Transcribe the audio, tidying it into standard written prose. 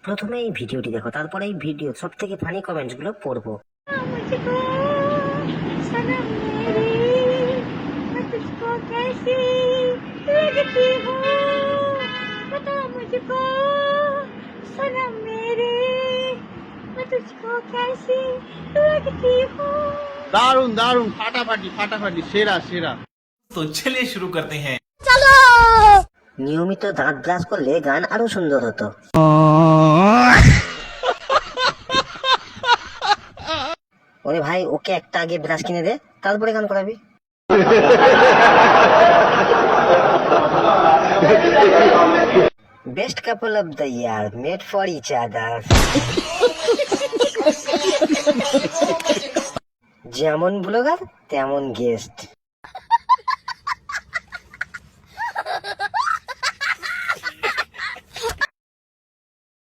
প্রথমে এই ভিডিওটি দেখো, তারপরে এই ভিডিও সব থেকে ফানি কমেন্টস গুলো পড়বো। দারুন দারুন, ফাটাফাটি ফাটাফাটি, সেরা সেরা। तो चलिए शुरू करते हैं। নিয়মিত দাঁত ব্রাশ করলে গান আরো সুন্দর হতো। ওরে ভাই, ওকে একটা আগে ব্রাশ কিনে দে, তারপরে গান করাবি। Best couple of the year, made for each other. যেমন ব্লগার তেমন গেস্ট।